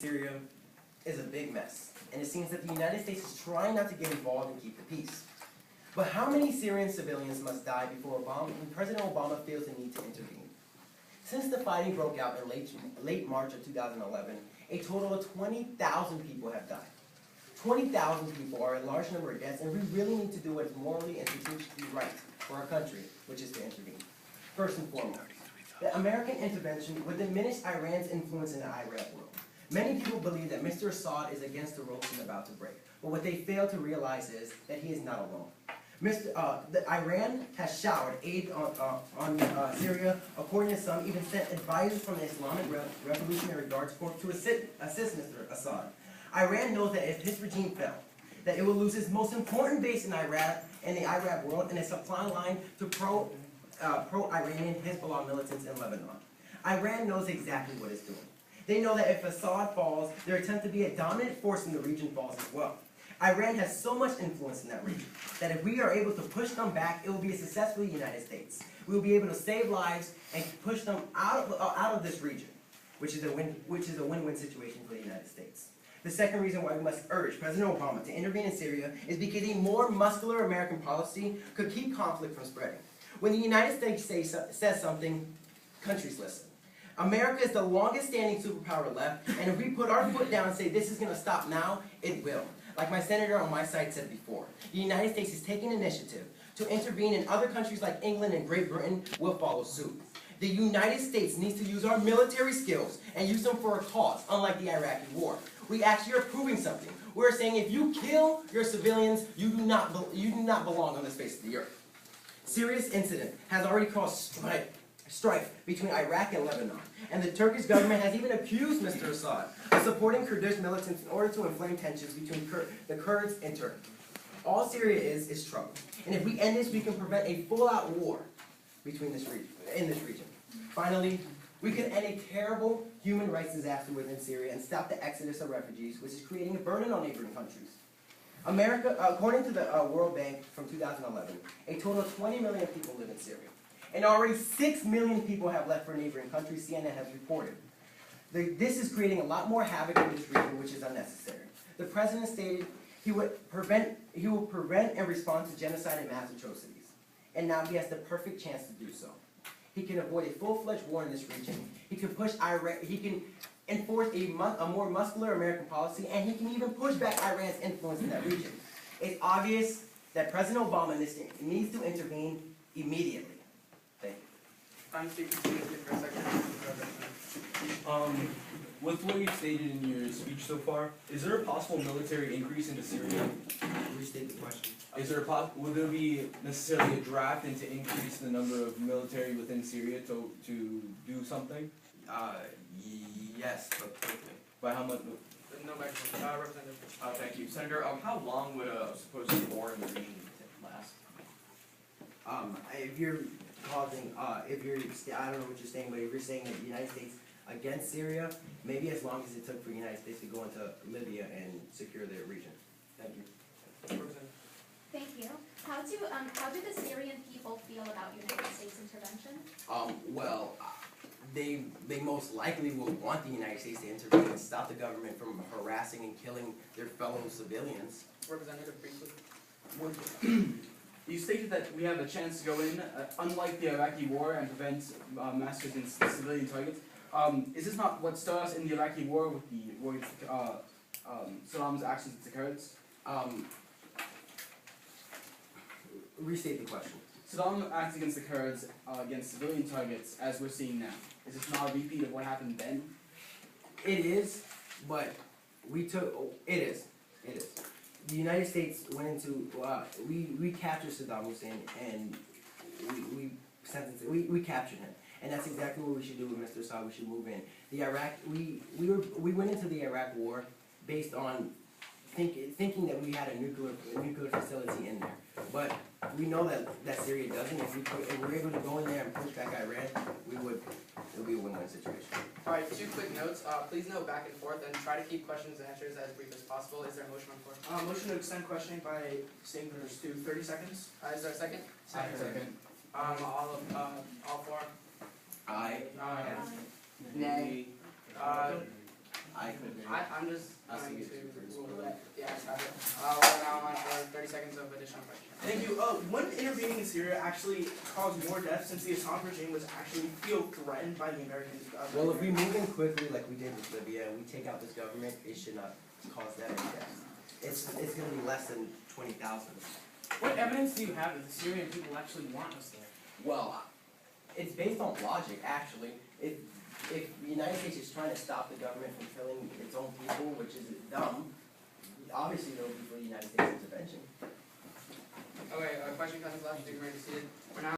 Syria is a big mess, and it seems that the United States is trying not to get involved and keep the peace. But how many Syrian civilians must die before President Obama feels the need to intervene? Since the fighting broke out in late March of 2011, a total of 20,000 people have died. 20,000 people are a large number of deaths, and we really need to do what is morally and strategically right for our country, which is to intervene. First and foremost, the American intervention would diminish Iran's influence in the Arab world. Many people believe that Mr. Assad is against the ropes and about to break, but what they fail to realize is that he is not alone. Iran has showered aid on Syria. According to some, even sent advisors from the Islamic Revolutionary Guards Corps to assist Mr. Assad. Iran knows that if his regime fell, that it will lose its most important base in Iraq and the Arab world and a supply line to pro-Iranian Hezbollah militants in Lebanon. Iran knows exactly what it's doing. They know that if Assad falls, their attempt to be a dominant force in the region falls as well. Iran has so much influence in that region that if we are able to push them back, it will be a successful United States. We will be able to save lives and push them out of this region, which is a win-win situation for the United States. The second reason why we must urge President Obama to intervene in Syria is because a more muscular American policy could keep conflict from spreading. When the United States says something, countries listen. America is the longest standing superpower left, and if we put our foot down and say this is going to stop now, it will. Like my senator on my side said before, the United States is taking initiative to intervene, and other countries like England and Great Britain will follow suit. The United States needs to use our military skills and use them for a cause, unlike the Iraqi war. We actually are proving something. We're saying if you kill your civilians, you do not belong on the face of the earth. Syria's incident has already caused strife between Iraq and Lebanon, and the Turkish government has even accused Mr. Assad of supporting Kurdish militants in order to inflame tensions between the Kurds and Turkey. All Syria is trouble, and if we end this, we can prevent a full-out war in this region. Finally, we can end a terrible human rights disaster within Syria and stop the exodus of refugees, which is creating a burden on neighboring countries. America, according to the World Bank from 2011, a total of 20 million people live in Syria. And already 6 million people have left for neighboring countries, CNN has reported. This is creating a lot more havoc in this region, which is unnecessary. The president stated he will prevent and respond to genocide and mass atrocities. And now he has the perfect chance to do so. He can avoid a full-fledged war in this region. He can push Iraq. He can enforce a more muscular American policy, and he can even push back Iran's influence in that region. It's obvious that President Obama needs to intervene immediately. Thank you. I'm speaking for a second. With what you stated in your speech so far, is there a possible military increase into Syria? Restate the question. Would there be necessarily a draft and to increase the number of military within Syria to do something? Yes, but quickly. By how much? No microphone. Representative. Thank you. Senator, how long would a supposed war in the region last? If you're causing, I don't know what you're saying, but if you're saying that the United States against Syria, maybe as long as it took for the United States to go into Libya and secure their region. Thank you. Representative. Thank you. How do the Syrian people feel about United States intervention? They most likely will want the United States to intervene and stop the government from harassing and killing their fellow civilians. Representative, briefly. You stated that we have a chance to go in, unlike the Iraqi war, and prevent massacres in civilian targets. Is this not what stood us in the Iraqi war with Saddam's actions with the Kurds? Restate the question. Saddam acts against the Kurds against civilian targets, as we're seeing now. Is this not a repeat of what happened then? It is, but it is. The United States went into, we captured Saddam Hussein, and we captured him. And that's exactly what we should do with Mr. Assad. We should move in. We went into the Iraq war based on thinking that we had a nuclear facility in there. But we know that Syria doesn't. If we're able to go in there and push back Iran, it would be a win-win situation. All right, 2 quick notes. Please note back and forth and try to keep questions and answers as brief as possible. Is there a motion on the floor? Motion to extend questioning by senators to 30 seconds. Is there a second? Second. All 4. Aye. Nay. I couldn't agree. I'm just I'll going see to you first. rule that, yes, have it. We're now on for 30 seconds of additional questions. Thank you. Wouldn't intervening in Syria actually cause more deaths since the Assad regime was actually feel threatened by the American government? Well, if we move in quickly like we did with Libya, and we take out this government, it should not cause that many deaths. It's gonna be less than 20,000. What evidence do you have that the Syrian people actually want us there? Well, it's based on logic, actually. If the United States is trying to stop the government from killing its own people, which is dumb, obviously there will be for the United States intervention. Okay, question comes left, you can be seated. We're now